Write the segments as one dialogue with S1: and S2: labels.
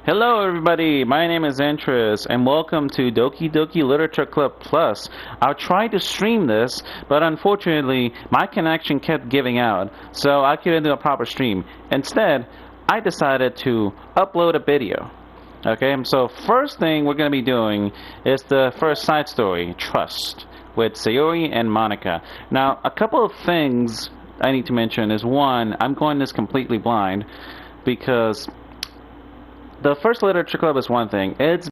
S1: Hello everybody, my name is Entris, and welcome to Doki Doki Literature Club Plus. I tried to stream this, but unfortunately my connection kept giving out, so I couldn't do a proper stream. Instead, I decided to upload a video. Okay, so first thing we're going to be doing is the first side story, Trust, with Sayori and Monika. Now, a couple of things I need to mention is one, I'm going this completely blind, because the first literature club is one thing. It's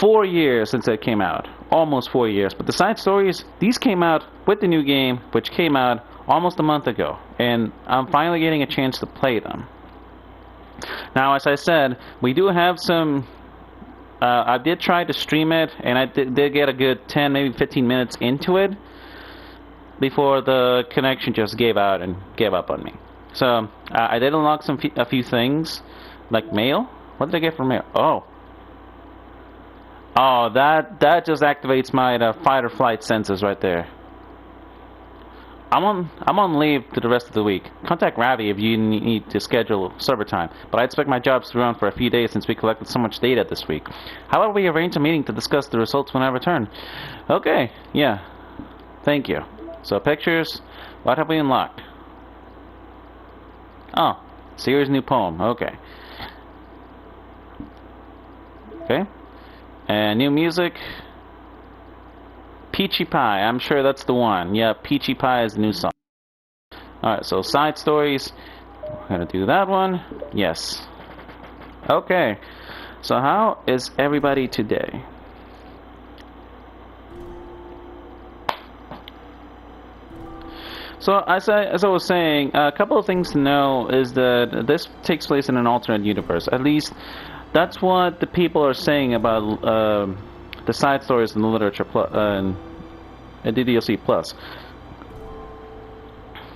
S1: 4 years since it came out. Almost 4 years. But the side stories, these came out with the new game, which came out almost a month ago. And I'm finally getting a chance to play them. Now, as I said, we do have some... I did try to stream it, and I did get a good 10, maybe 15 minutes into it before the connection just gave out and gave up on me. So, I did unlock a few things. Like mail? What did I get from mail? Oh, that just activates my fight or flight senses right there. I'm on leave for the rest of the week. Contact Ravi if you need to schedule server time. But I expect my jobs to run for a few days since we collected so much data this week. How about we arrange a meeting to discuss the results when I return? Okay, yeah. Thank you. So pictures. What have we unlocked? Oh, Sayori's new poem. Okay. Okay, and new music, Peachy Pie, I'm sure that's the one. Yeah, Peachy Pie is the new song. Alright, so side stories, we're gonna do that one, yes. Okay, so how is everybody today? So, as I was saying, a couple of things to know is that this takes place in an alternate universe, at least that's what the people are saying about the side stories in the literature and DDLC Plus.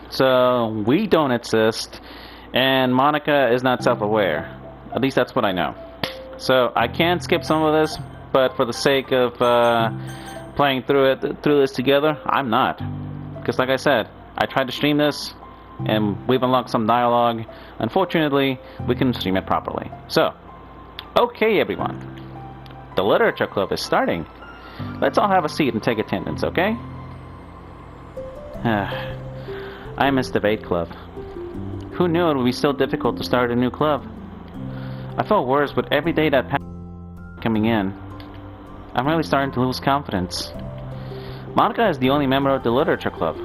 S1: So we don't exist, and Monika is not self-aware. At least that's what I know. So I can skip some of this, but for the sake of playing through this together, I'm not. Because like I said, I tried to stream this, and we've unlocked some dialogue. Unfortunately, we couldn't stream it properly. So. Okay, everyone. The literature club is starting. Let's all have a seat and take attendance, okay? I miss debate club. Who knew it would be so difficult to start a new club? I felt worse with every day that passed coming in. I'm really starting to lose confidence. Monika is the only member of the literature club.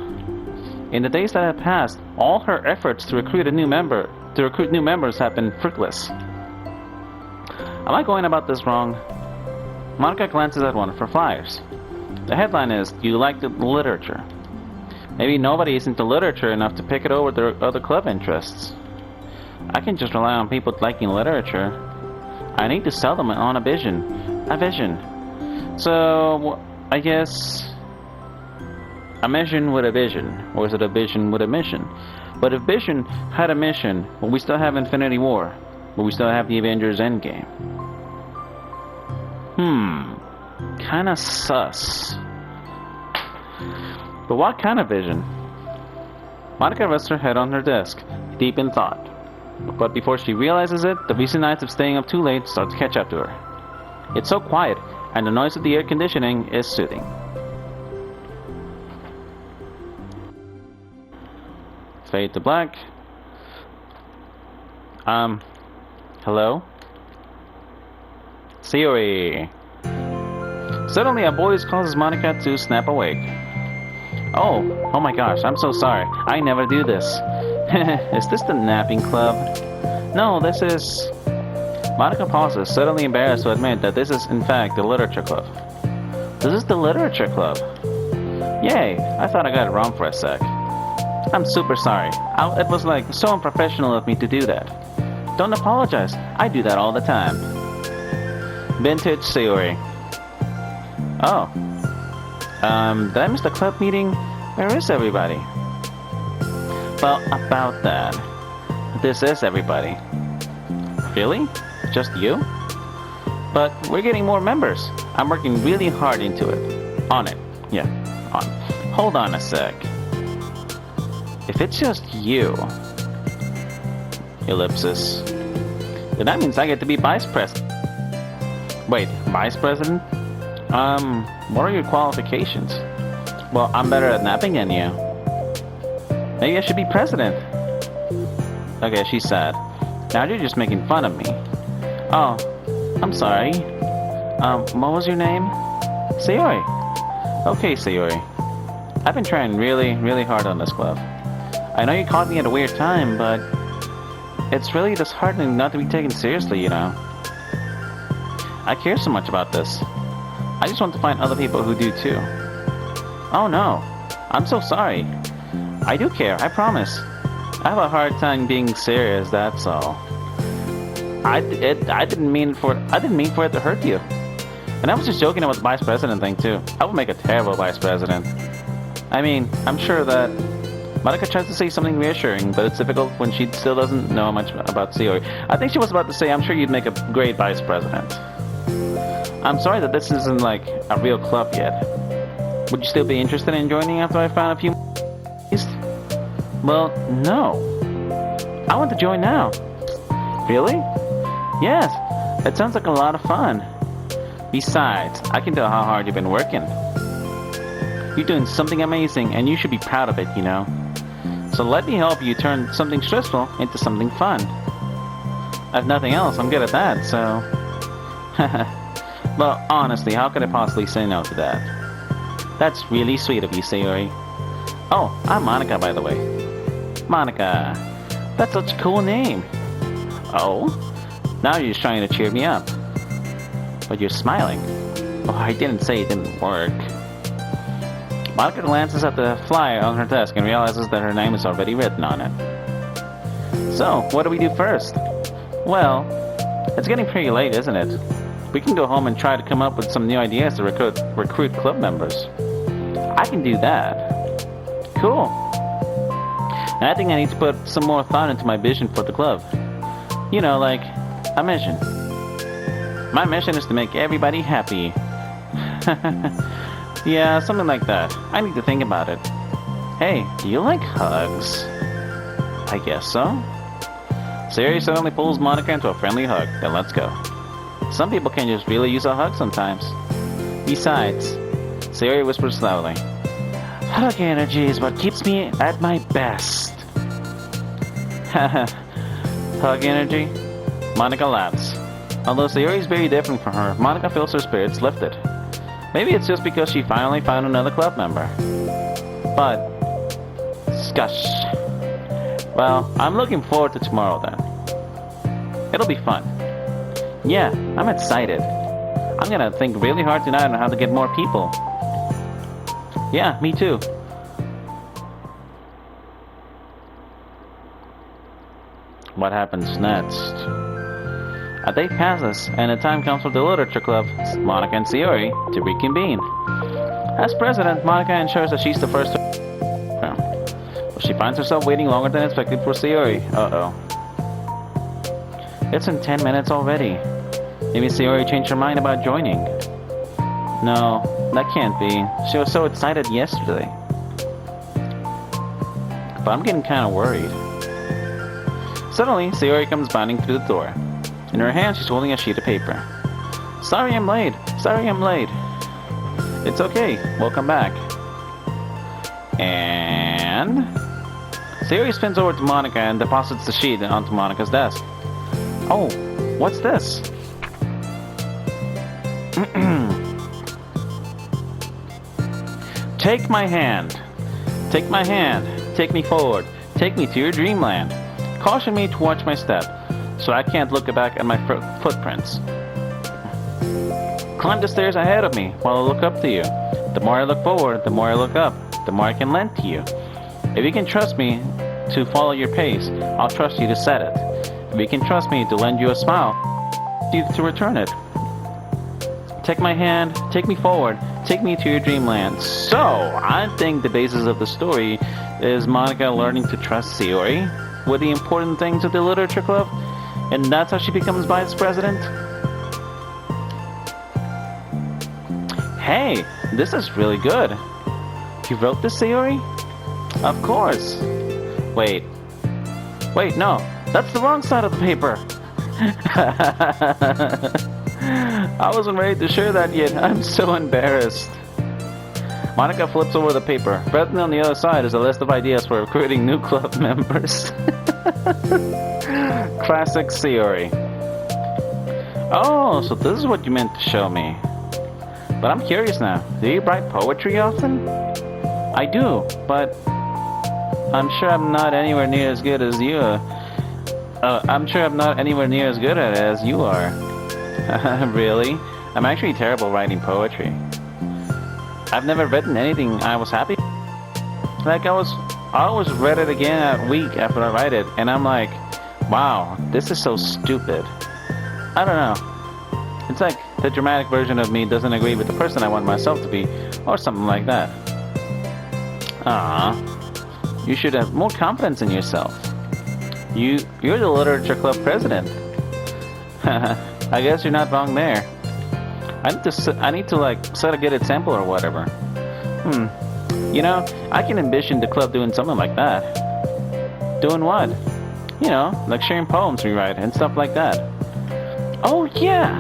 S1: In the days that have passed, all her efforts to recruit new members have been fruitless. Am I going about this wrong? Monika glances at one of her flyers. The headline is, "Do you like the literature?" Maybe nobody is into literature enough to pick it over their other club interests. I can just rely on people liking literature. I need to sell them on a vision. A vision. So, I guess... a mission with a vision. Or is it a vision with a mission? But if Vision had a mission, will we still have Infinity War? Will we still have the Avengers Endgame? Kinda sus. But what kind of vision? Monika rests her head on her desk, deep in thought. But before she realizes it, the recent nights of staying up too late start to catch up to her. It's so quiet, and the noise of the air conditioning is soothing. Fade to black. Hello? Sayori. Suddenly a voice causes Monika to snap awake. Oh my gosh, I'm so sorry. I never do this. Is this the napping club? No, this is... Monika pauses, suddenly embarrassed to admit that this is in fact the literature club. This is the literature club. Yay, I thought I got it wrong for a sec. I'm super sorry. It was like so unprofessional of me to do that. Don't apologize. I do that all the time. Vintage Sayori. Oh. Did I miss the club meeting? Where is everybody? Well, about that. This is everybody. Really? Just you? But we're getting more members. I'm working really hard into it. On it. Yeah, on. Hold on a sec. If it's just you... Ellipsis. Then that means I get to be vice president. Wait, vice president? What are your qualifications? Well, I'm better at napping than you. Maybe I should be president. Okay, she's sad. Now you're just making fun of me. Oh, I'm sorry. What was your name? Sayori. Okay, Sayori. I've been trying really, really hard on this club. I know you caught me at a weird time, but it's really disheartening not to be taken seriously, you know. I care so much about this. I just want to find other people who do too. Oh no, I'm so sorry. I do care, I promise. I have a hard time being serious, that's all. I didn't mean for it to hurt you. And I was just joking about the vice president thing too. I would make a terrible vice president. I mean, I'm sure that Monika tries to say something reassuring, but it's difficult when she still doesn't know much about Sayori. I think she was about to say, I'm sure you'd make a great vice president. I'm sorry that this isn't like a real club yet. Would you still be interested in joining after I found a few Well, no. I want to join now. Really? Yes. It sounds like a lot of fun. Besides, I can tell how hard you've been working. You're doing something amazing, and you should be proud of it, you know. So let me help you turn something stressful into something fun. I have nothing else, I'm good at that, so... Well, honestly, how could I possibly say no to that? That's really sweet of you, Sayori. Oh, I'm Monika, by the way. Monika. That's such a cool name. Oh? Now you're just trying to cheer me up. But you're smiling. Oh, I didn't say it didn't work. Monika glances at the flyer on her desk and realizes that her name is already written on it. So, what do we do first? Well, it's getting pretty late, isn't it? We can go home and try to come up with some new ideas to recruit club members. I can do that. Cool. And I think I need to put some more thought into my vision for the club. You know, like a mission. My mission is to make everybody happy. Yeah, something like that. I need to think about it. Hey, do you like hugs? I guess so. Sayori suddenly pulls Monika into a friendly hug. Then let's go. Some people can just really use a hug sometimes. Besides, Sayori whispers loudly, hug energy is what keeps me at my best. Hug energy? Monika laughs. Although Sayori is very different from her, Monika feels her spirits lifted. Maybe it's just because she finally found another club member. But, scush. Well, I'm looking forward to tomorrow then. It'll be fun. Yeah, I'm excited. I'm gonna think really hard tonight on how to get more people. Yeah, me too. What happens next? A day passes, and the time comes for the literature club, Monika and Sayori, to reconvene. As president, Monika ensures that she's the first to... But she finds herself waiting longer than expected for Sayori. Uh-oh. It's in 10 minutes already. Maybe Sayori changed her mind about joining. No, that can't be. She was so excited yesterday. But I'm getting kind of worried. Suddenly, Sayori comes bounding through the door. In her hand, she's holding a sheet of paper. Sorry I'm late. Sorry I'm late. It's okay. We'll come back. And... Sayori spins over to Monika and deposits the sheet onto Monika's desk. Oh, what's this? Take my hand. Take my hand. Take me forward. Take me to your dreamland. Caution me to watch my step, so I can't look back at my footprints. Climb the stairs ahead of me while I look up to you. The more I look forward, the more I look up, the more I can lend to you. If you can trust me to follow your pace, I'll trust you to set it. If you can trust me to lend you a smile, you to return it. Take my hand, take me forward, take me to your dreamland. So, I think the basis of the story is Monika learning to trust Sayori with the important things of the literature club, and that's how she becomes vice president. Hey, this is really good. You wrote this, Sayori? Of course. Wait, no, that's the wrong side of the paper. I wasn't ready to share that yet. I'm so embarrassed. Monika flips over the paper. Written on the other side is a list of ideas for recruiting new club members. Classic Sayori. Oh, so this is what you meant to show me. But I'm curious now. Do you write poetry often? I do, but I'm sure I'm not anywhere near as good as you. I'm sure I'm not anywhere near as good at it as you are. Really? I'm actually terrible writing poetry. I've never written anything I was happy. Like I always read it again a week after I write it, and I'm like, wow, this is so stupid. I don't know. It's like the dramatic version of me doesn't agree with the person I want myself to be, or something like that. You should have more confidence in yourself. You're the literature club president. I guess you're not wrong there. I need to like set a good example or whatever. You know, I can envision the club doing something like that. Doing what? You know, like sharing poems we write and stuff like that. Oh yeah,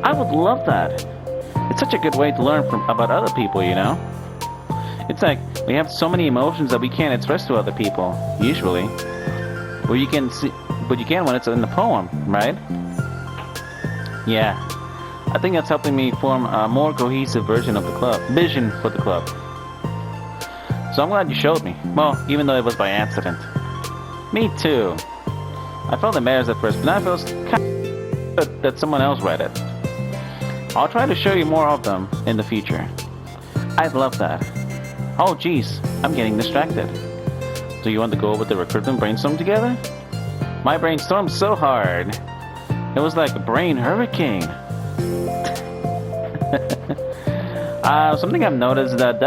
S1: I would love that. It's such a good way to learn about other people, you know. It's like we have so many emotions that we can't express to other people usually. But you can when it's in the poem, right? Yeah. I think that's helping me form a more cohesive vision for the club. So I'm glad you showed me. Well, even though it was by accident. Me too. I felt embarrassed at first, but now I feel kind of that someone else read it. I'll try to show you more of them in the future. I'd love that. Oh geez, I'm getting distracted. Do you want to go over the recruitment brainstorm together? My brainstormed so hard. It was like a brain hurricane. Something I've noticed that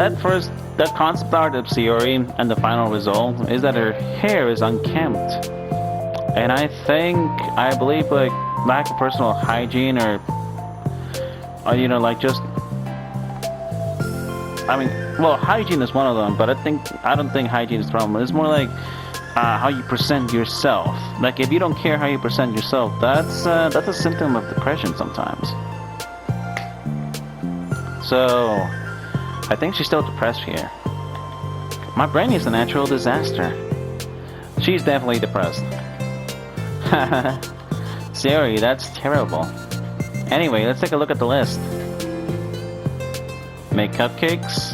S1: concept art of Sayori and the final result is that her hair is unkempt. And I believe like lack of personal hygiene or you know, like just hygiene is one of them, but I don't think hygiene is the problem. It's more like how you present yourself. Like if you don't care how you present yourself, that's a symptom of depression sometimes. So I think she's still depressed here. My brain is a natural disaster. She's definitely depressed. Sayori, that's terrible. Anyway, let's take a look at the list. Make cupcakes.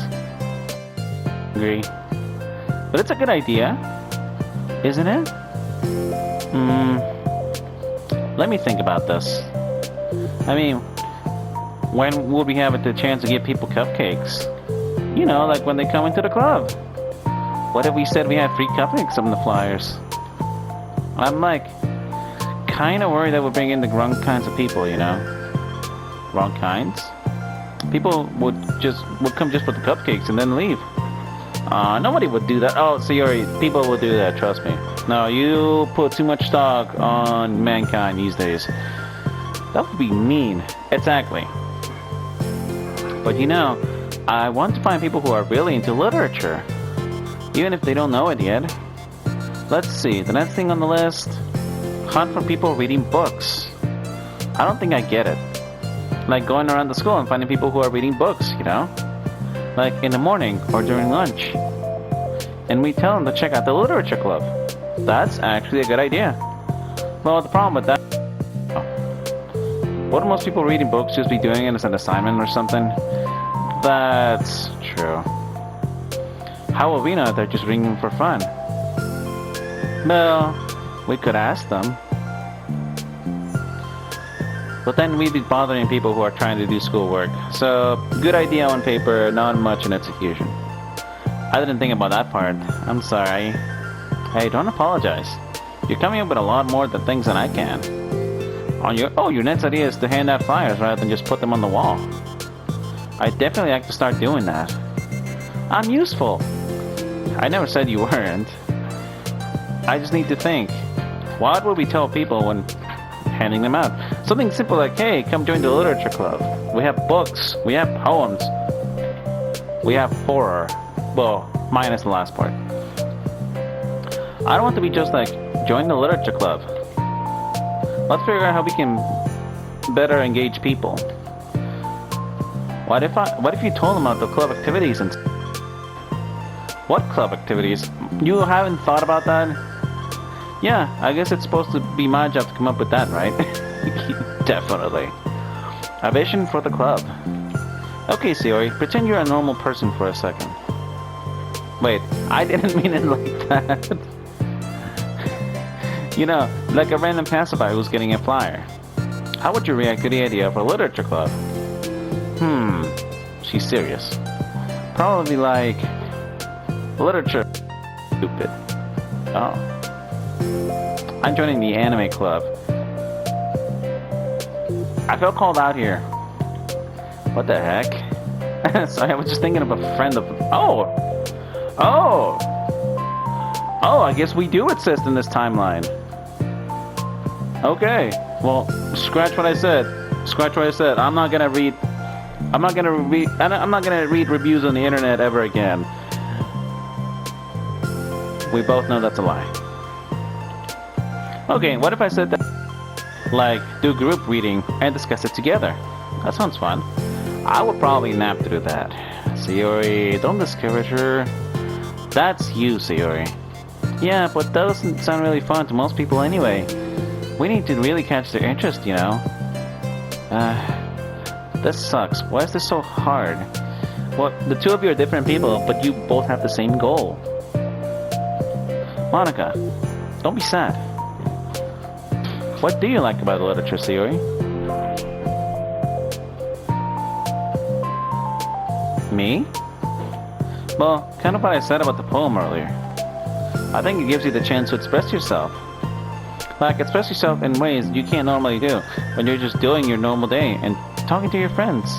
S1: Agree. But it's a good idea, isn't it? Let me think about this. I mean, when will we have the chance to give people cupcakes? You know, like when they come into the club. What if we said we had free cupcakes on the flyers? I'm like, kind of worried that we're bringing in the wrong kinds of people, you know? Wrong kinds? People would come just for the cupcakes and then leave. Nobody would do that. Oh, Sayori, people will do that, trust me. No, you put too much stock on mankind these days. That would be mean. Exactly. But you know, I want to find people who are really into literature, even if they don't know it yet. Let's see, the next thing on the list, hunt for people reading books. I don't think I get it. Like going around the school and finding people who are reading books, you know? Like in the morning or during lunch. And we tell them to check out the literature club. That's actually a good idea. Well, the problem with that, wouldn't most people reading books just be doing it as an assignment or something? That's true. How will we know if they're just reading them for fun? Well, we could ask them. But then we'd be bothering people who are trying to do schoolwork. So, good idea on paper, not much in execution. I didn't think about that part. I'm sorry. Hey, don't apologize. You're coming up with a lot more things than I can. Your next idea is to hand out flyers rather than just put them on the wall. I definitely like to start doing that. I'm useful. I never said you weren't. I just need to think. What would we tell people when handing them out? Something simple like, hey, come join the literature club. We have books. We have poems. We have horror. Well, minus the last part. I don't want to be just like, join the literature club. Let's figure out how we can better engage people. What if you told them about the club activities and... What club activities? You haven't thought about that? Yeah, I guess it's supposed to be my job to come up with that, right? Definitely. A vision for the club. Okay, Sayori, pretend you're a normal person for a second. Wait, I didn't mean it like that. You know, like a random passerby who's getting a flyer. How would you react to the idea of a literature club? She's serious. Probably like... Literature... Stupid. Oh. I'm joining the anime club. I felt called out here. What the heck? Sorry, I was just thinking of a friend of... Oh! I guess we do exist in this timeline. Okay. Well, scratch what I said. I'm not gonna read reviews on the internet ever again. We both know that's a lie. Okay, what if I said that, like, do group reading and discuss it together? That sounds fun. I would probably nap through that. Sayori, don't discourage her. That's you, Sayori. Yeah, but that doesn't sound really fun to most people anyway. We need to really catch their interest, you know. This sucks. Why is this so hard? Well, the two of you are different people, but you both have the same goal. Monika, don't be sad. What do you like about literature, Sayori? Me? Well, kind of what I said about the poem earlier. I think it gives you the chance to express yourself. Like, express yourself in ways you can't normally do when you're just doing your normal day and talking to your friends.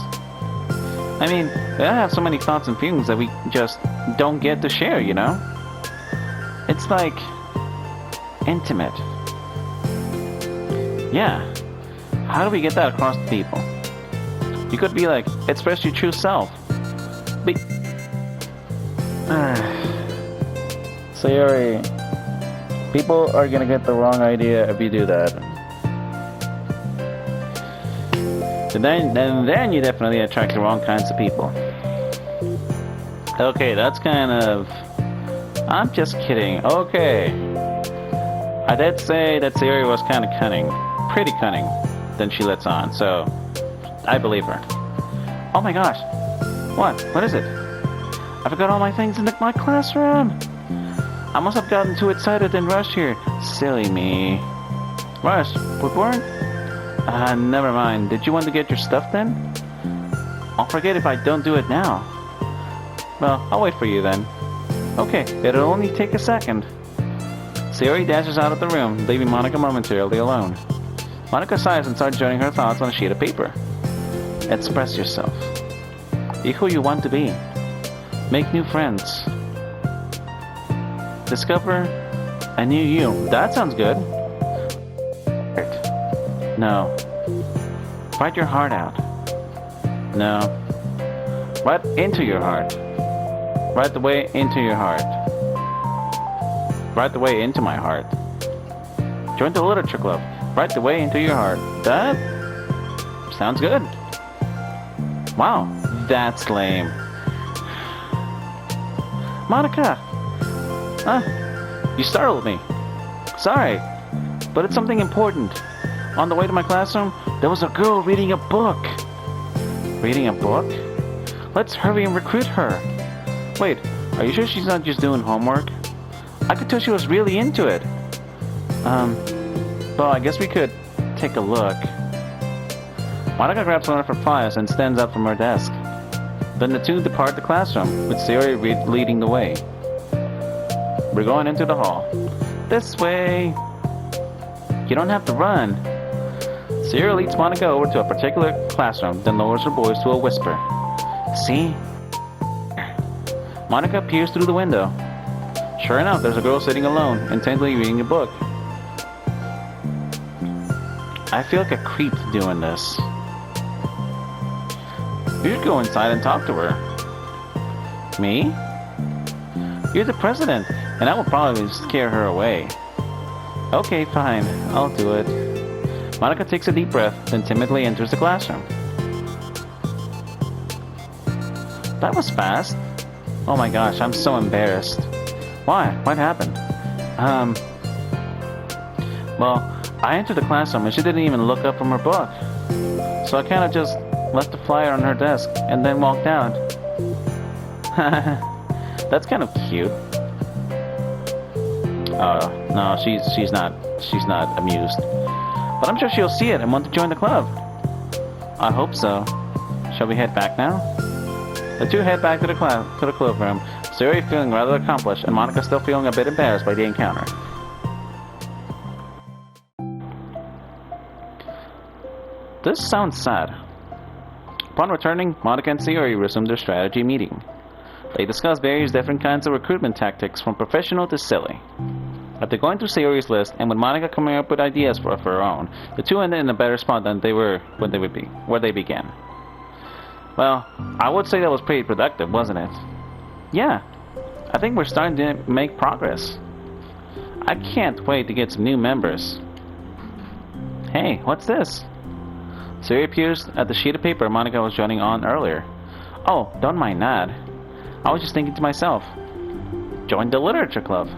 S1: I mean, we all have so many thoughts and feelings that we just don't get to share, you know? It's like... intimate. Yeah. How do we get that across to people? You could be like, express your true self. Be... Sayori, people are gonna get the wrong idea if you do that. And then you definitely attract the wrong kinds of people. Okay, that's kind of... I'm just kidding. Okay. I did say that Sayori was kind of cunning. Pretty cunning. Then she lets on, so... I believe her. Oh my gosh. What? What is it? I forgot all my things in my classroom. I must have gotten too excited and rushed here. Silly me. Rushed? We're bored? Never mind. Did you want to get your stuff then? I'll forget if I don't do it now. Well, I'll wait for you then. Okay, it'll only take a second. Sayori dashes out of the room, leaving Monika momentarily alone. Monika sighs and starts joining her thoughts on a sheet of paper. Express yourself. Be who you want to be. Make new friends. Discover a new you. That sounds good. No. Write your heart out. No. Write into your heart. Right the way into your heart. Right the way into my heart. Join the literature club. Right the way into your heart. That sounds good. Wow, that's lame. Monika! You startled me. Sorry, but it's something important. On the way to my classroom, there was a girl reading a book. Reading a book? Let's hurry and recruit her. Wait, are you sure she's not just doing homework? I could tell she was really into it. Well, I guess we could take a look. Monika grabs one of her files and stands up from her desk. Then the two depart the classroom, with Sayori leading the way. We're going into the hall. This way. You don't have to run. Sayori leads Monika over to a particular classroom, then lowers her voice to a whisper. See? Monika peers through the window. Sure enough, there's a girl sitting alone, intently reading a book. I feel like a creep doing this. You should go inside and talk to her. Me? You're the president, and I will probably scare her away. Okay, fine. I'll do it. Monika takes a deep breath, then timidly enters the classroom. That was fast. Oh my gosh, I'm so embarrassed. Why? What happened? Well, I entered the classroom and she didn't even look up from her book. So I kind of just left the flyer on her desk and then walked out. That's kind of cute. No, she's not amused. But I'm sure she'll see it and want to join the club. I hope so. Shall we head back now? The two head back to the club room, Sayori feeling rather accomplished and Monika still feeling a bit embarrassed by the encounter. This sounds sad. Upon returning, Monika and Sayori resumed their strategy meeting. They discussed various different kinds of recruitment tactics from professional to silly. After going through Sayori's list and with Monika coming up with ideas for her own, the two ended in a better spot than they were where they began. Well, I would say that was pretty productive, wasn't it? Yeah, I think we're starting to make progress. I can't wait to get some new members. Hey, what's this? Sayori appears at the sheet of paper Monika was jotting on earlier. Oh, don't mind that. I was just thinking to myself. Join the literature club.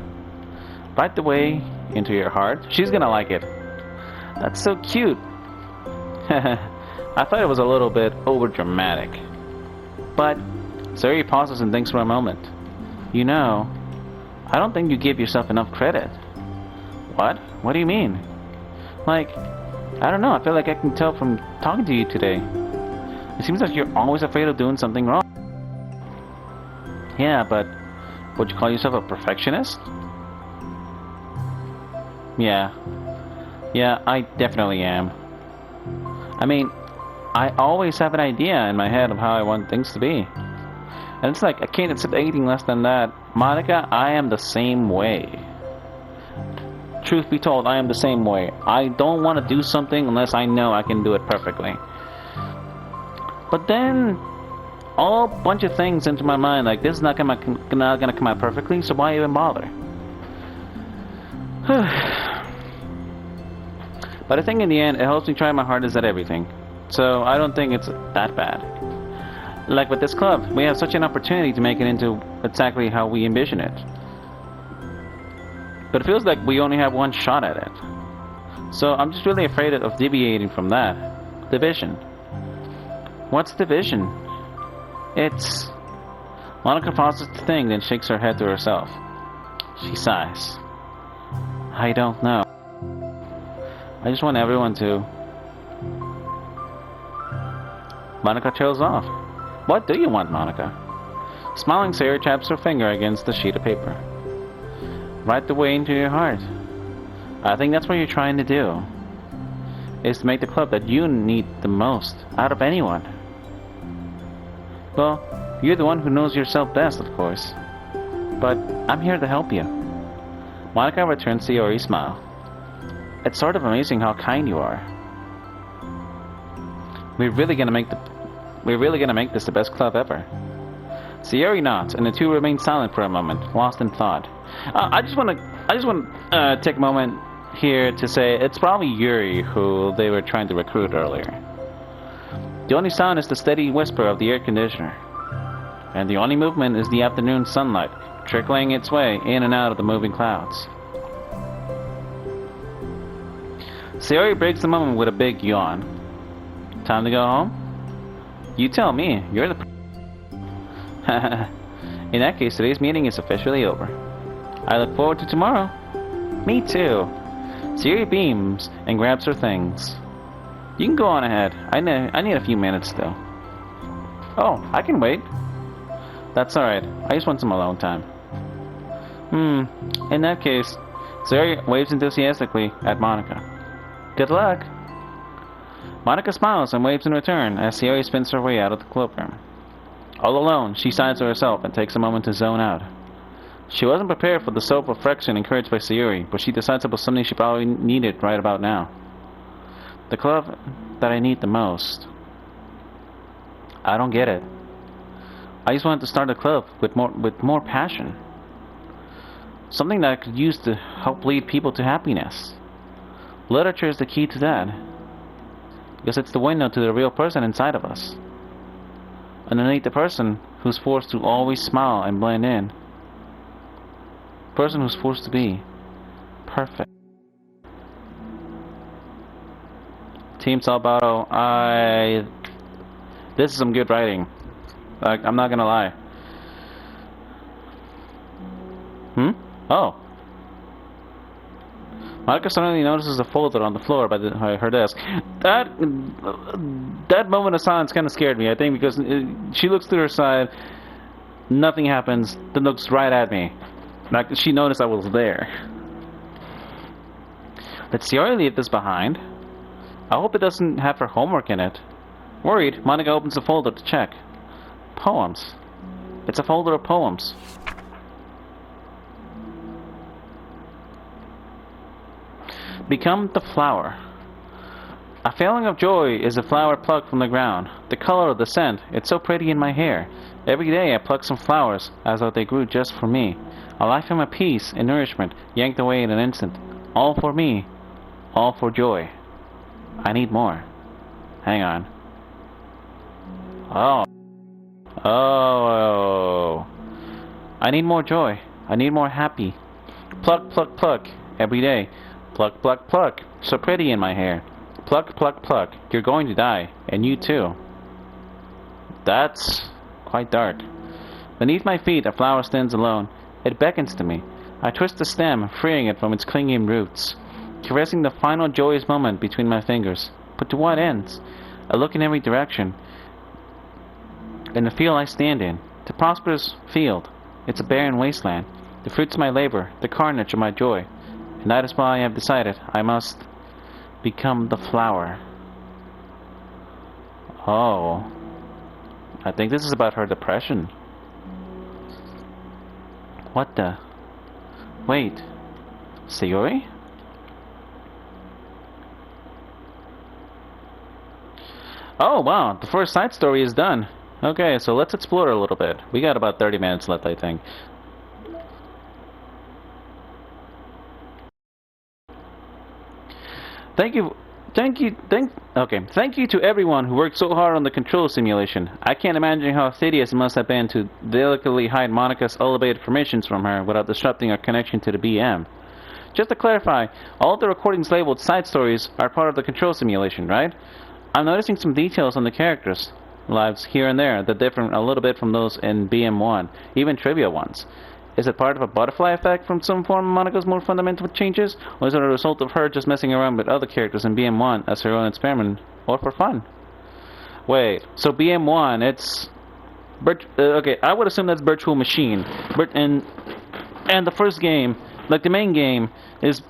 S1: Right the way into your heart. She's gonna like it. That's so cute. I thought it was a little bit over-dramatic. But Sayori pauses and thinks for a moment. You know, I don't think you give yourself enough credit. What? What do you mean? Like, I don't know, I feel like I can tell from talking to you today. It seems like you're always afraid of doing something wrong. Yeah, but would you call yourself a perfectionist? Yeah, I definitely am. I mean, I always have an idea in my head of how I want things to be. And it's like, I can't accept anything less than that. Monika, I am the same way. Truth be told, I am the same way. I don't want to do something unless I know I can do it perfectly. But then, a bunch of things into my mind, like, this is not gonna come out perfectly, so why even bother? But I think in the end, it helps me try my hardest at everything. So I don't think it's that bad. Like with this club, we have such an opportunity to make it into exactly how we envision it. But it feels like we only have one shot at it. So I'm just really afraid of deviating from that. Division. What's division? It's... Monika pauses to think, then shakes her head to herself. She sighs. I don't know. I just want everyone to... Monika trails off. What do you want, Monika? Smiling, Sayori taps her finger against the sheet of paper. Right the way into your heart. I think that's what you're trying to do. Is to make the club that you need the most out of anyone. Well, you're the one who knows yourself best, of course. But I'm here to help you. Monika returns Sayori's smile. It's sort of amazing how kind you are. We're really gonna make this the best club ever. Sayori nods, and the two remain silent for a moment, lost in thought. I just want to take a moment here to say it's probably Yuri who they were trying to recruit earlier. The only sound is the steady whisper of the air conditioner, and the only movement is the afternoon sunlight trickling its way in and out of the moving clouds. Sayori breaks the moment with a big yawn. Time to go home? You tell me. You're the... In that case, today's meeting is officially over. I look forward to tomorrow. Me too. Sayori beams and grabs her things. You can go on ahead. I need a few minutes still. Oh, I can wait. That's alright. I just want some alone time. In that case, Sayori waves enthusiastically at Monika. Good luck. Monika smiles and waves in return as Sayori spins her way out of the cloakroom. All alone, she sighs to herself and takes a moment to zone out. She wasn't prepared for the self-reflection encouraged by Sayori, but she decides it was something she probably needed right about now. The club that I need the most. I don't get it. I just wanted to start a club with more passion. Something that I could use to help lead people to happiness. Literature is the key to that. because it's the window to the real person inside of us. Underneath the person who's forced to always smile and blend in. Person who's forced to be perfect. Team Salvato, this is some good writing. Like, I'm not gonna lie. Oh. Monika suddenly notices a folder on the floor by her desk. That moment of silence kind of scared me, I think, because she looks to her side, nothing happens, then looks right at me. Like, she noticed I was there. Did Sayori leave this behind? I hope it doesn't have her homework in it. Worried, Monika opens the folder to check. Poems. It's a folder of poems. Become the flower. A feeling of joy is a flower plucked from the ground. The color of the scent, it's so pretty in my hair. Every day I pluck some flowers, as though they grew just for me. A lifetime of peace and nourishment, yanked away in an instant. All for me. All for joy. I need more. Hang on. Oh. I need more joy. I need more happy. Pluck, pluck, pluck. Every day. Pluck, pluck, pluck. So pretty in my hair. Pluck, pluck, pluck. You're going to die. And you too. That's quite dark. Beneath my feet, a flower stands alone. It beckons to me. I twist the stem, freeing it from its clinging roots, caressing the final joyous moment between my fingers. But to what ends? I look in every direction. In the field I stand in, the prosperous field. It's a barren wasteland. The fruits of my labor, the carnage of my joy. And that is why I have decided I must become the flower. Oh. I think this is about her depression. What the? Wait. Sayori? Oh, wow. The first side story is done. Okay, so let's explore a little bit. We got about 30 minutes left, I think. Thank you to everyone who worked so hard on the control simulation. I can't imagine how tedious it must have been to delicately hide Monika's elevated formations from her without disrupting our connection to the BM. Just to clarify, all of the recordings labeled side stories are part of the control simulation, right? I'm noticing some details on the characters' lives here and there that differ a little bit from those in BM1, even trivia ones. Is it part of a butterfly effect from some form of Monika's more fundamental changes, or is it a result of her just messing around with other characters in BM1 as her own experiment, or for fun? Wait, so BM1, it's... okay, I would assume that's Virtual Machine. And the first game, like the main game, is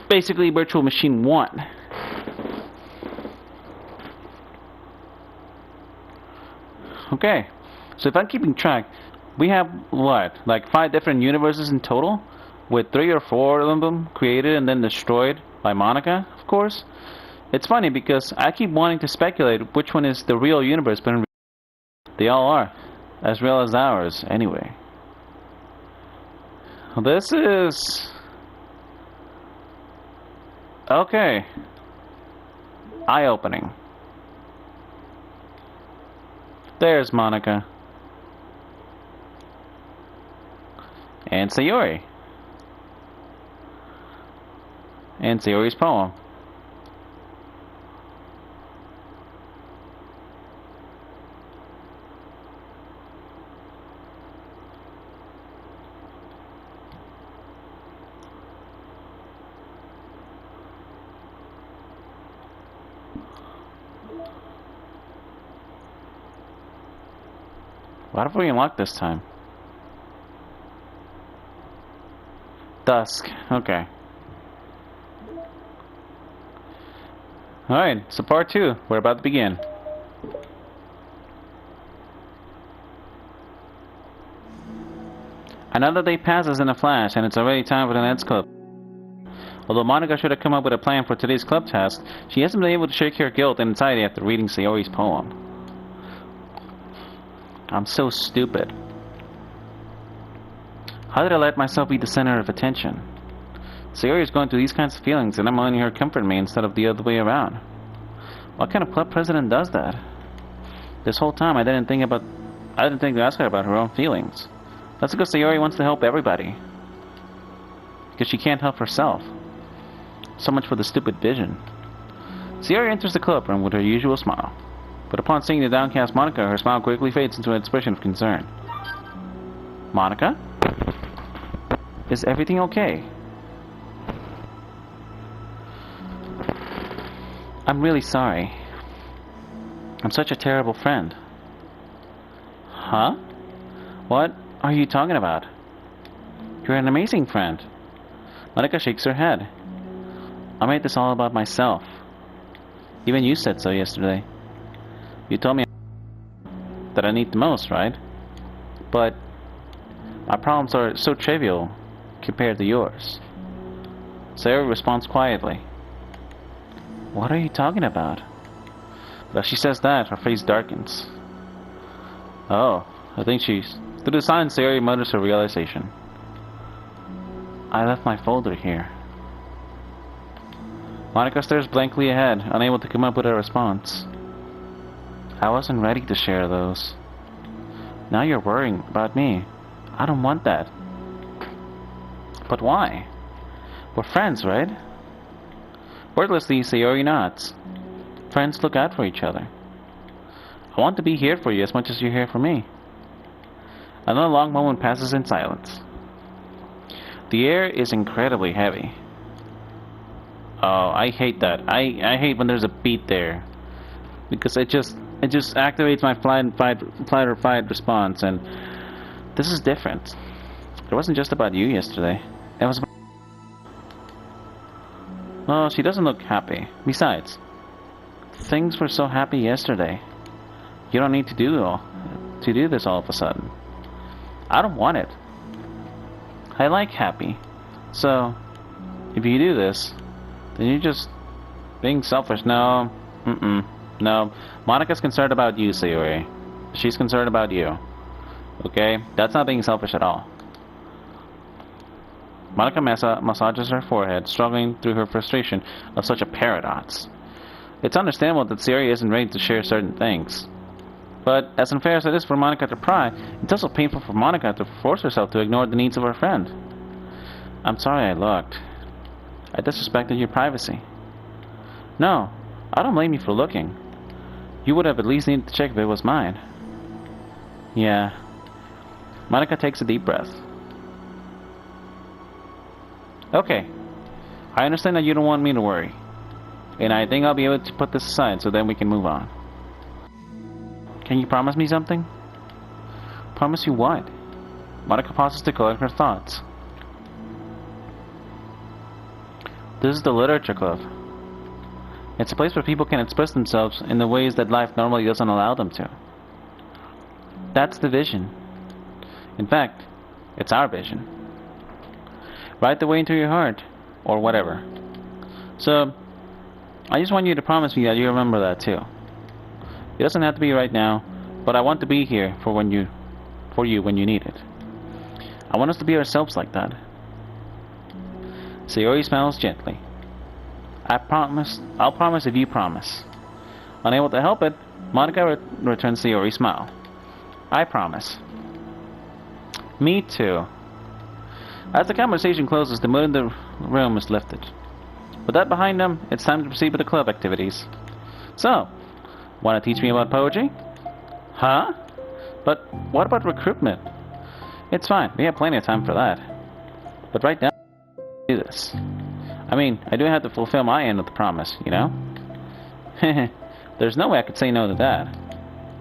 S1: basically Virtual Machine 1. Okay, so if I'm keeping track, we have, what, like 5 different universes in total? With 3 or 4 of them created and then destroyed by Monika, of course? It's funny because I keep wanting to speculate which one is the real universe, but they all are. As real as ours, anyway. This is... okay. Eye-opening. There's Monika. And Sayori. And Sayori's poem. What have we unlocked this time? Dusk. Okay. Alright, so part 2. We're about to begin. Another day passes in a flash, and it's already time for the next club. Although Monika should have come up with a plan for today's club task, she hasn't been able to shake her guilt and anxiety after reading Sayori's poem. I'm so stupid. How did I let myself be the center of attention? Sayori is going through these kinds of feelings, and I'm letting her comfort me instead of the other way around. What kind of club president does that? This whole time I didn't think to ask her about her own feelings. That's because Sayori wants to help everybody. Because she can't help herself. So much for the stupid vision. Sayori enters the club room with her usual smile. But upon seeing the downcast Monika, her smile quickly fades into an expression of concern. Monika? Is everything okay? I'm really sorry. I'm such a terrible friend. Huh? What are you talking about? You're an amazing friend. Monika shakes her head. I made this all about myself. Even you said so yesterday. You told me that I need the most, right? But my problems are so trivial compared to yours. Sayori responds quietly. What are you talking about? But as she says that, her face darkens. Oh, I think she's... Through the silence, Sayori mutters her realization. I left my folder here. Monika stares blankly ahead, unable to come up with a response. I wasn't ready to share those. Now you're worrying about me. I don't want that. But why? We're friends, right? Wordlessly, Sayori nods. Friends look out for each other. I want to be here for you as much as you're here for me. Another long moment passes in silence. The air is incredibly heavy. Oh, I hate that. I hate when there's a beat there. Because it just activates my flight or fight response, and this is different. It wasn't just about you yesterday. It was about... No, she doesn't look happy. Besides, things were so happy yesterday. You don't need to do this all of a sudden. I don't want it. I like happy. So, if you do this, then you're just being selfish. No. No. Monika's concerned about you, Sayori. She's concerned about you. Okay? That's not being selfish at all. Monika massages her forehead, struggling through her frustration of such a paradox. It's understandable that Sayori isn't ready to share certain things. But, as unfair as it is for Monika to pry, it's also painful for Monika to force herself to ignore the needs of her friend. I'm sorry I looked. I disrespected your privacy. No, I don't blame you for looking. You would have at least needed to check if it was mine. Yeah. Monika takes a deep breath. Okay. I understand that you don't want me to worry. And I think I'll be able to put this aside so then we can move on. Can you promise me something? Promise you what? Monika pauses to collect her thoughts. This is the literature club. It's a place where people can express themselves in the ways that life normally doesn't allow them to. That's the vision. In fact, it's our vision. Right the way into your heart, or whatever. So, I just want you to promise me that you remember that too. It doesn't have to be right now, but I want to be here for you when you need it. I want us to be ourselves like that. Sayori smiles gently. I'll promise if you promise. Unable to help it, Monika returns Sayori's smile. I promise. Me too. As the conversation closes, the mood in the room is lifted. With that behind them, it's time to proceed with the club activities. So, want to teach me about poetry? Huh? But what about recruitment? It's fine, we have plenty of time for that. But right now, do this. I mean, I do have to fulfill my end of the promise, you know? There's no way I could say no to that.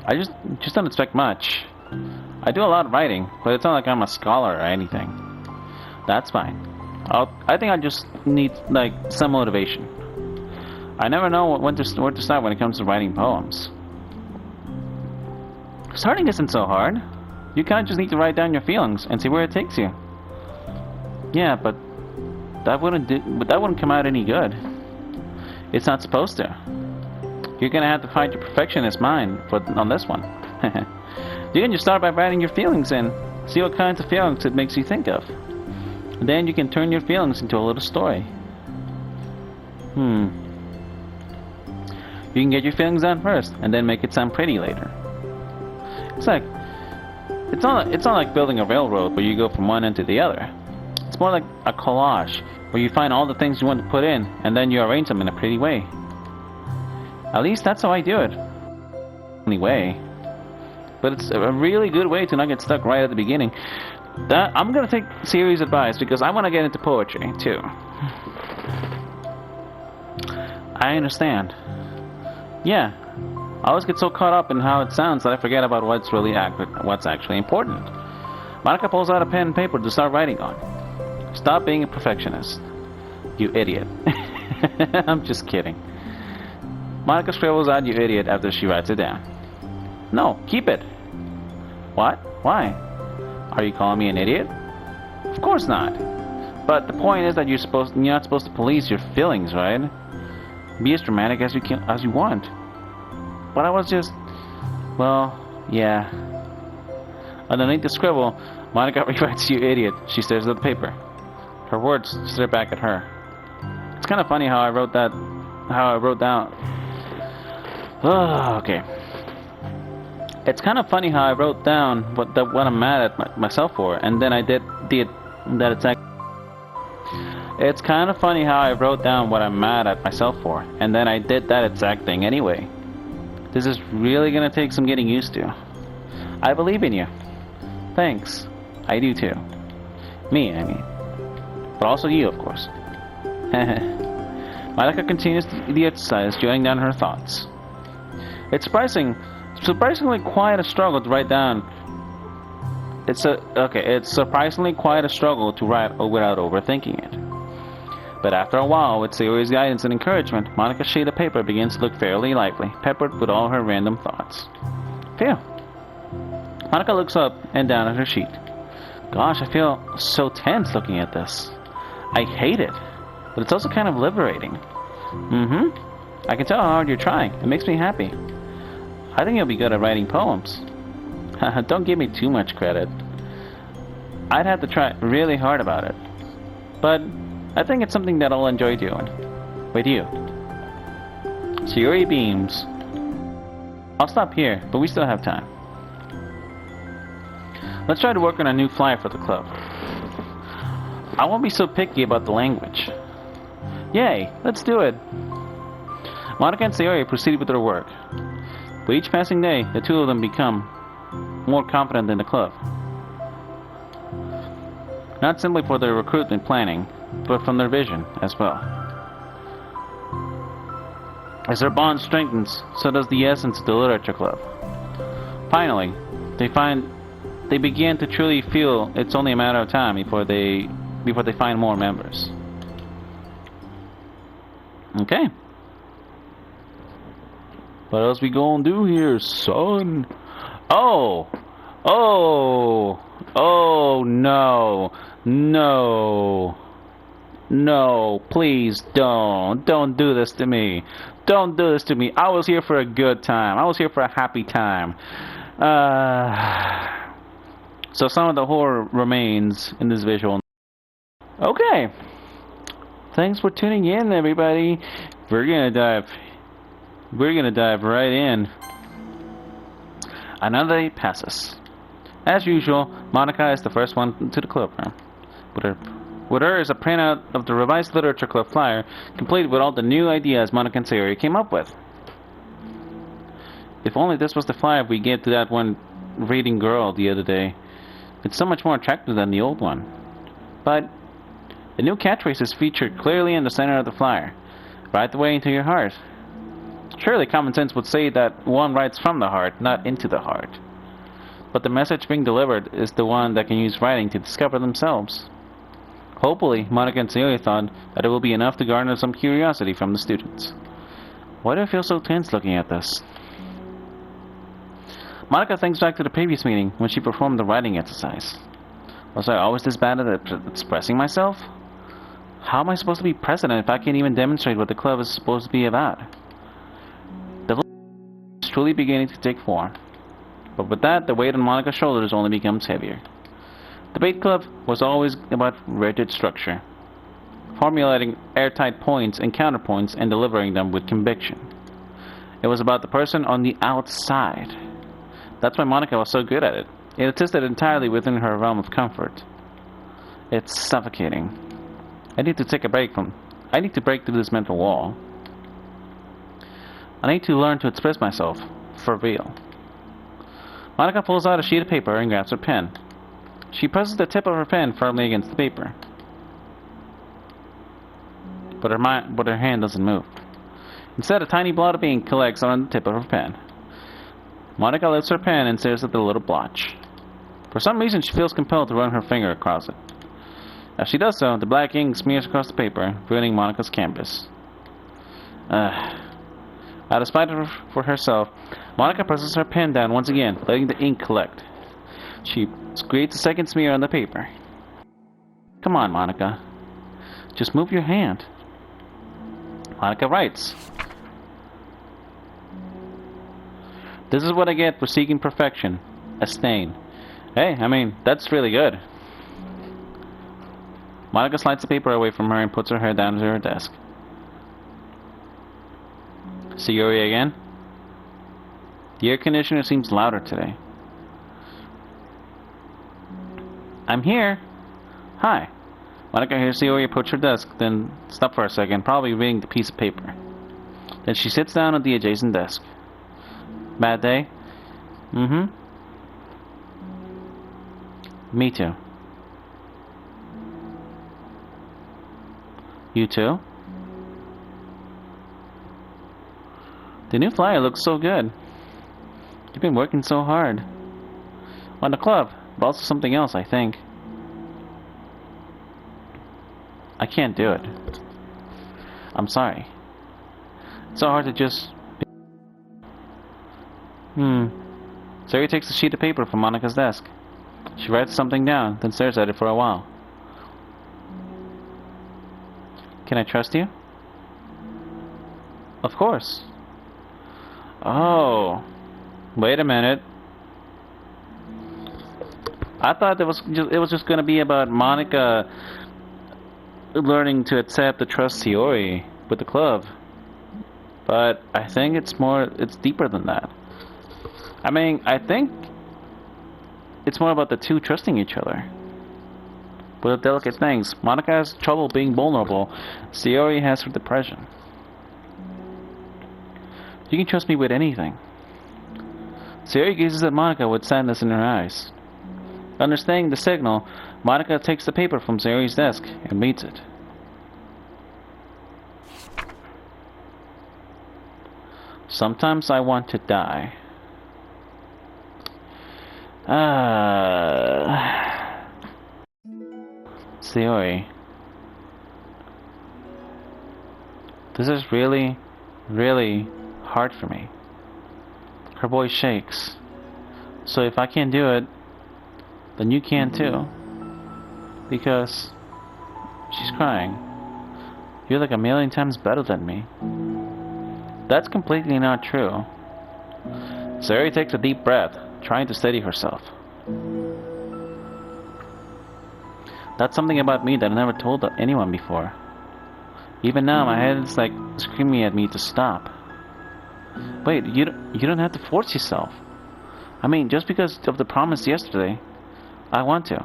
S1: I just don't expect much. I do a lot of writing, but it's not like I'm a scholar or anything. That's fine. I think I just need, like, some motivation. I never know where to start when it comes to writing poems. Starting isn't so hard. You kind of just need to write down your feelings and see where it takes you. Yeah, but that wouldn't come out any good. It's not supposed to. You're gonna have to find your perfectionist mind on this one. You can just start by writing your feelings and see what kinds of feelings it makes you think of. And then you can turn your feelings into a little story. You You can get your feelings down first, and then make it sound pretty later. It's like, it's not like building a railroad where you go from one end to the other. It's more like a collage, where you find all the things you want to put in, and then you arrange them in a pretty way. At least that's how I do it. Only way. But it's a really good way to not get stuck right at the beginning. I'm gonna take Sayori's advice because I want to get into poetry too. I understand. Yeah, I always get so caught up in how it sounds that I forget about what's actually important. Monika pulls out a pen and paper to start writing on. Stop being a perfectionist, you idiot. I'm just kidding. Monika scribbles out "you idiot" after she writes it down. No, keep it. What? Why? Are you calling me an idiot? Of course not. But the point is that you're not supposed to police your feelings, right? Be as dramatic as you want. But I was just, well, yeah. Underneath the scribble, Monika rewrites "you idiot." She stares at the paper. Her words stare back at her. It's kind of funny how I wrote down. Oh, okay. It's kind of funny how I wrote down what I'm mad at myself for, and then I did that exact. It's kind of funny how I wrote down what I'm mad at myself for, and then I did that exact thing anyway. This is really gonna take some getting used to. I believe in you. Thanks. I do too. Me, I mean. But also you, of course. Monika continues the exercise, jotting down her thoughts. It's surprisingly quite a struggle to write down. It's surprisingly quite a struggle to write without overthinking it. But after a while, with Sayori's guidance and encouragement, Monika's sheet of paper begins to look fairly lively, peppered with all her random thoughts. Phew. Monika looks up and down at her sheet. Gosh, I feel so tense looking at this. I hate it, but it's also kind of liberating. I can tell how hard you're trying. It makes me happy. I think you'll be good at writing poems. Don't give me too much credit. I'd have to try really hard about it. But I think it's something that I'll enjoy doing. With you. Sayori beams. I'll stop here, but we still have time. Let's try to work on a new flyer for the club. I won't be so picky about the language. Yay, let's do it. Monika and Sayori proceeded with their work. With each passing day, the two of them become more confident in the club. Not simply for their recruitment planning, but from their vision as well. As their bond strengthens, so does the essence of the literature club. Finally, they begin to truly feel it's only a matter of time before they find more members. Okay. What else we gonna do here, son? Oh, no, please don't do this to me. Don't do this to me. I was here for a good time. I was here for a happy time. So some of the horror remains in this visual. Okay. Thanks for tuning in, everybody. We're gonna dive right in. Another day passes. As usual, Monika is the first one to the club room. With her is a printout of the revised literature club flyer, complete with all the new ideas Monika and Sayori came up with. If only this was the flyer we gave to that one reading girl the other day. It's so much more attractive than the old one. But the new catchphrase is featured clearly in the center of the flyer, right the way into your heart. Surely common sense would say that one writes from the heart, not into the heart. But the message being delivered is the one that can use writing to discover themselves. Hopefully, Monika and Sayori thought that it will be enough to garner some curiosity from the students. Why do I feel so tense looking at this? Monika thinks back to the previous meeting when she performed the writing exercise. Was I always this bad at expressing myself? How am I supposed to be president if I can't even demonstrate what the club is supposed to be about? The is truly beginning to take form. But with that, the weight on Monika's shoulders only becomes heavier. The debate club was always about rigid structure, formulating airtight points and counterpoints and delivering them with conviction. It was about the person on the outside. That's why Monika was so good at it. It existed entirely within her realm of comfort. It's suffocating. I need to take a break from... I need to break through this mental wall. I need to learn to express myself. For real. Monika pulls out a sheet of paper and grabs her pen. She presses the tip of her pen firmly against the paper. But her hand doesn't move. Instead, a tiny blot of ink collects on the tip of her pen. Monika lifts her pen and stares at the little blotch. For some reason, she feels compelled to run her finger across it. As she does so, the black ink smears across the paper, ruining Monika's canvas. Out of spite for herself, Monika presses her pen down once again, letting the ink collect. She creates a second smear on the paper. Come on, Monika. Just move your hand. Monika writes. This is what I get for seeking perfection. A stain. Hey, I mean, that's really good. Monika slides the paper away from her and puts her head down to her desk. Sayori again? The air conditioner seems louder today. I'm here. Hi. Monika hears Sayori approach her desk, then stop for a second, probably reading the piece of paper. Then she sits down at the adjacent desk. Bad day? Mm-hmm. Me too. You too? The new flyer looks so good. You've been working so hard. On the club, but also something else, I think. I can't do it. I'm sorry. It's so hard to just... Sayori takes a sheet of paper from Monika's desk. She writes something down, then stares at it for a while. Can I trust you? Of course. Oh. Wait a minute. I thought it was just going to be about Monika learning to accept and trust Sayori with the club. But I think it's deeper than that. I mean, I think it's more about the two trusting each other. With the delicate things, Monika has trouble being vulnerable. Sayori has her depression. You can trust me with anything. Sayori gazes at Monika with sadness in her eyes. Understanding the signal, Monika takes the paper from Sayori's desk and reads it. Sometimes I want to die. Sayori. This is really, really hard for me. Her voice shakes. So if I can't do it, then you can too. Because she's crying. You're like a million times better than me. That's completely not true. Sayori takes a deep breath, trying to steady herself. That's something about me that I never told anyone before. Even now, my head is like screaming at me to stop. Wait, you don't have to force yourself. I mean, just because of the promise yesterday, I want to.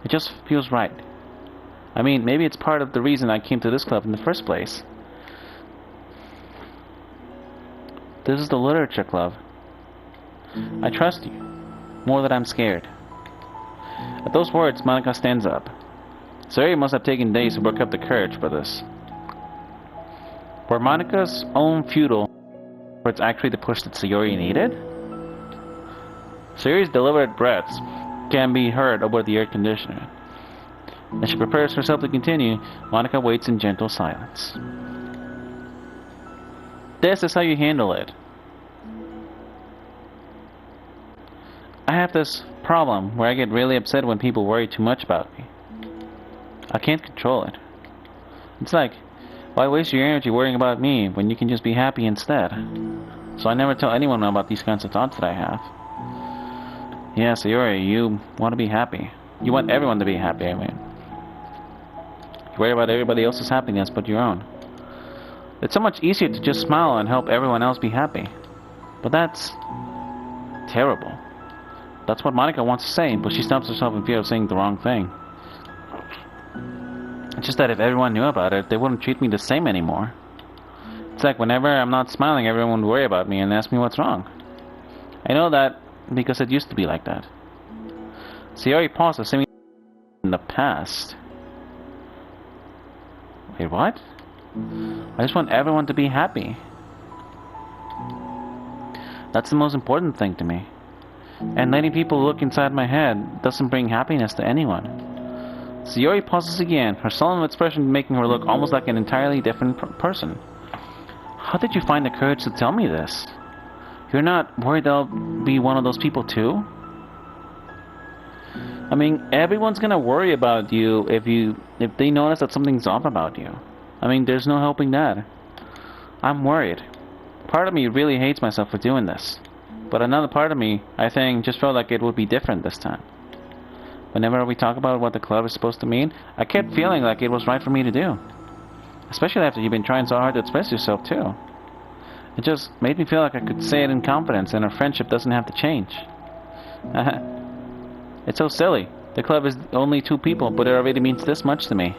S1: It just feels right. I mean, maybe it's part of the reason I came to this club in the first place. This is the literature club. I trust you, more than I'm scared. At those words, Monika stands up. Sayori must have taken days to work up the courage for this. Were Monika's own futile efforts actually the push that Sayori needed? Sayori's deliberate breaths can be heard over the air conditioner. As she prepares herself to continue, Monika waits in gentle silence. This is how you handle it. I have this problem where I get really upset when people worry too much about me. I can't control it. It's like, why waste your energy worrying about me when you can just be happy instead? So I never tell anyone about these kinds of thoughts that I have. Yeah, Sayori, you want to be happy. You want everyone to be happy, I mean. You worry about everybody else's happiness but your own. It's so much easier to just smile and help everyone else be happy. But that's terrible. That's what Monika wants to say, but she stops herself in fear of saying the wrong thing. It's just that if everyone knew about it, they wouldn't treat me the same anymore. It's like whenever I'm not smiling, everyone would worry about me and ask me what's wrong. I know that because it used to be like that. Sayori pauses, saying in the past. Wait, what? I just want everyone to be happy. That's the most important thing to me. And letting people look inside my head doesn't bring happiness to anyone. Sayori pauses again, her solemn expression making her look almost like an entirely different person. How did you find the courage to tell me this? You're not worried I'll be one of those people too? I mean, everyone's gonna worry about you if they notice that something's off about you. I mean, there's no helping that. I'm worried. Part of me really hates myself for doing this. But another part of me, I think, just felt like it would be different this time. Whenever we talk about what the club is supposed to mean, I kept feeling like it was right for me to do. Especially after you've been trying so hard to express yourself too. It just made me feel like I could say it in confidence and our friendship doesn't have to change. It's so silly. The club is only 2 people, but it already means this much to me.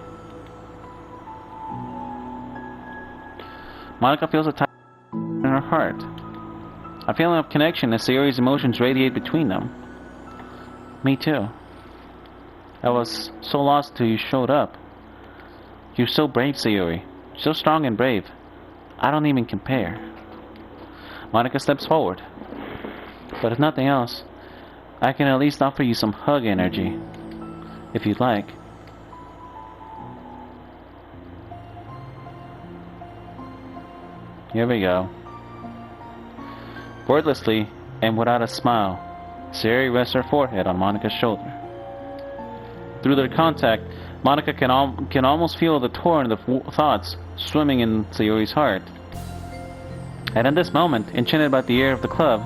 S1: Monika feels a tightness in her heart. A feeling of connection as Sayori's emotions radiate between them. Me too. I was so lost till you showed up. You're so brave, Sayori. So strong and brave. I don't even compare. Monika steps forward. But if nothing else, I can at least offer you some hug energy. If you'd like. Here we go. Wordlessly, and without a smile, Sayori rests her forehead on Monika's shoulder. Through their contact, Monika can almost feel the torrent of thoughts swimming in Sayori's heart. And in this moment, enchanted by the air of the club,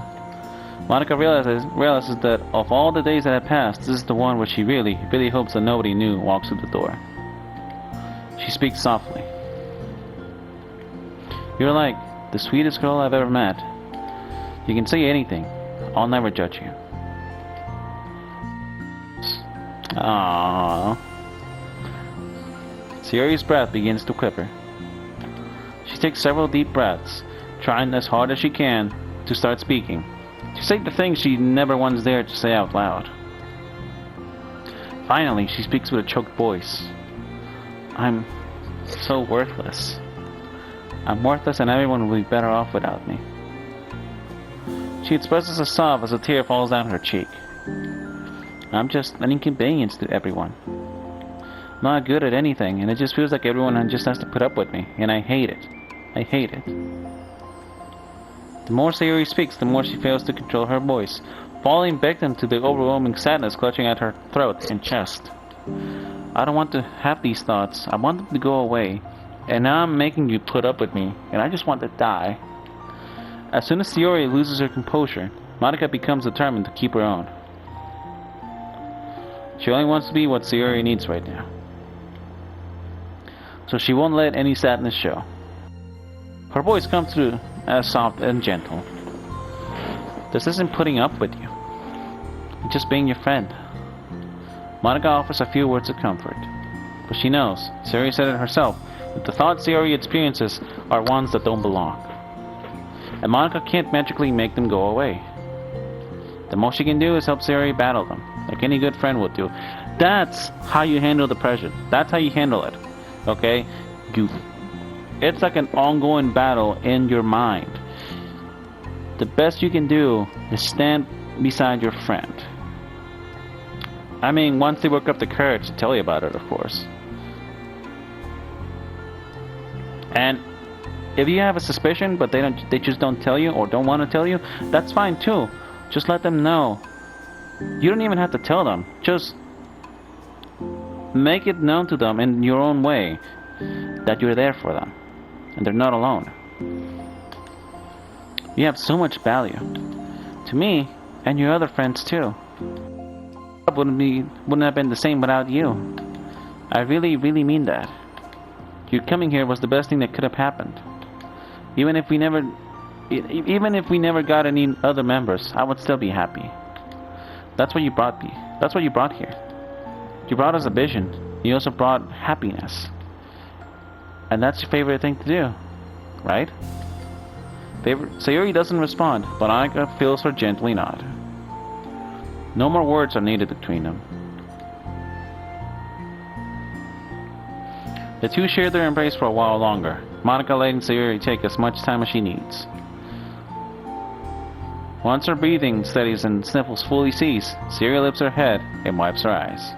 S1: Monika realizes that of all the days that have passed, this is the one where she really hopes that nobody new walks through the door. She speaks softly. You're like the sweetest girl I've ever met. You can say anything. I'll never judge you. Aww. Sayori's breath begins to quiver. She takes several deep breaths, trying as hard as she can to start speaking. To say the things she never once dared to say out loud. Finally, she speaks with a choked voice. I'm so worthless. I'm worthless and everyone will be better off without me. She expresses a sob as a tear falls down her cheek. I'm just an inconvenience to everyone. I'm not good at anything, and it just feels like everyone just has to put up with me, and I hate it. I hate it. The more Sayori speaks, the more she fails to control her voice, falling victim to the overwhelming sadness clutching at her throat and chest. I don't want to have these thoughts. I want them to go away. And now I'm making you put up with me, and I just want to die. As soon as Sayori loses her composure, Monika becomes determined to keep her own. She only wants to be what Sayori needs right now. So she won't let any sadness show. Her voice comes through as soft and gentle. This isn't putting up with you. It's just being your friend. Monika offers a few words of comfort. But she knows, Sayori said it herself, that the thoughts Sayori experiences are ones that don't belong. And Monika can't magically make them go away. The most she can do is help Sayori battle them, like any good friend would do. That's how you handle depression. That's how you handle it. Okay? It's like an ongoing battle in your mind. The best you can do is stand beside your friend. I mean, once they work up the courage to tell you about it, of course. And if you have a suspicion, but they just don't tell you or don't want to tell you, that's fine too. Just let them know. You don't even have to tell them. Just make it known to them in your own way that you're there for them and they're not alone. You have so much value to me and your other friends too. Wouldn't have been the same without you. I really mean that. Your coming here was the best thing that could have happened. Even if we never, even if we never got any other members, I would still be happy. That's what you brought me. That's what you brought here. You brought us a vision. You also brought happiness. And that's your favorite thing to do, right? Sayori doesn't respond, but Monika feels her gently nod. No more words are needed between them. The two share their embrace for a while longer, Monika letting Sayori take as much time as she needs. Once her breathing steadies and sniffles fully cease, Sayori lifts her head and wipes her eyes.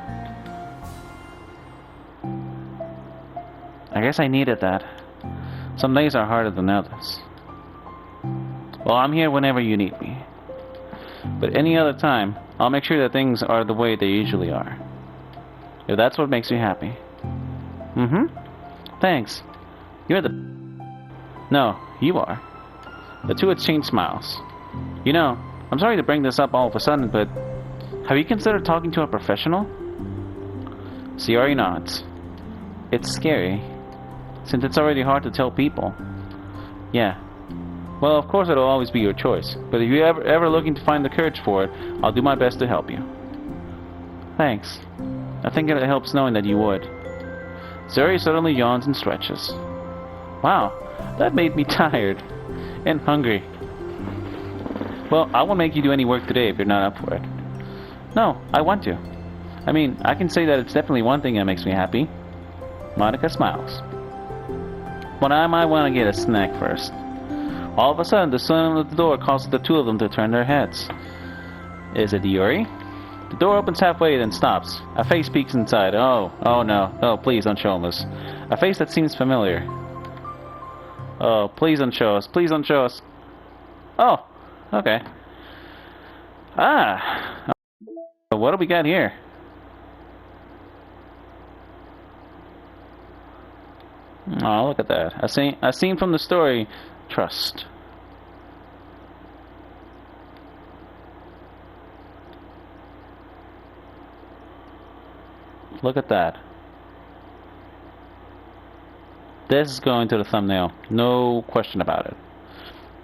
S1: I guess I needed that. Some days are harder than others. Well, I'm here whenever you need me. But any other time, I'll make sure that things are the way they usually are. If that's what makes you happy. Thanks. You're the... No, you are. The two exchange smiles. You know, I'm sorry to bring this up all of a sudden, but... have you considered talking to a professional? Sayori nods. It's scary, since it's already hard to tell people. Yeah. Well, of course it'll always be your choice, but if you're ever looking to find the courage for it, I'll do my best to help you. Thanks. I think it helps knowing that you would. Sayori suddenly yawns and stretches. Wow, that made me tired. And hungry. Well, I won't make you do any work today if you're not up for it. No, I want to. I mean, I can say that it's definitely one thing that makes me happy. Monika smiles. But I might want to get a snack first. All of a sudden, the sound at the door causes the two of them to turn their heads. Is it Yuri? The door opens halfway, then stops. A face peeks inside. Oh no. Oh, please don't show us. A face that seems familiar. Oh, please don't show us. Please don't show us. Oh, okay. Ah. What do we got here? Oh, look at that. A scene from the story, Trust. Look at that. This is going to the thumbnail. No question about it.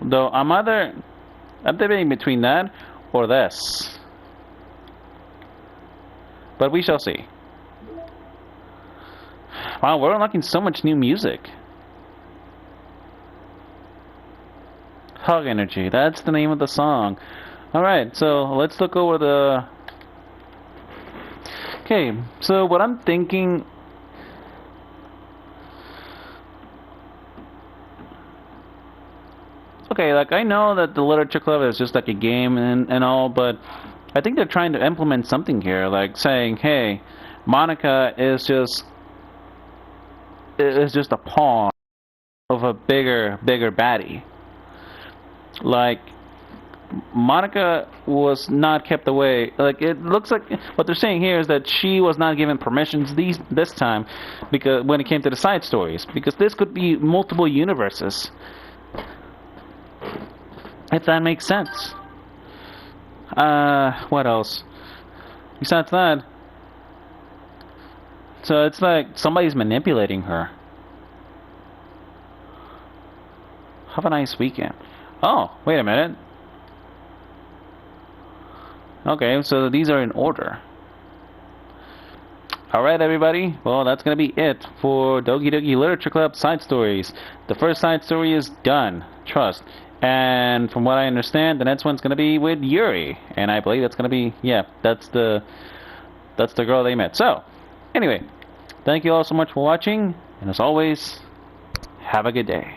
S1: Though I'm debating between that or this. But we shall see. Wow, we're unlocking so much new music. Hug Energy, that's the name of the song. Alright, so let's look over the... Okay, so what I'm thinking... Okay, like I know that the Literature Club is just like a game and all, but I think they're trying to implement something here, like saying, hey, Monika is just a pawn of a bigger baddie. Like, Monika was not kept away. Like, it looks like what they're saying here is that she was not given permissions this time, because when it came to the side stories, because this could be multiple universes, if that makes sense. What else? Besides that, so it's like somebody's manipulating her. Have a nice weekend. Oh, wait a minute. Okay, so these are in order. Alright, everybody. Well, that's going to be it for Doki Doki Literature Club side stories. The first side story is done. Trust. And from what I understand, the next one's going to be with Yuri. And I believe that's going to be... yeah, that's the girl they met. So, anyway. Thank you all so much for watching. And as always, have a good day.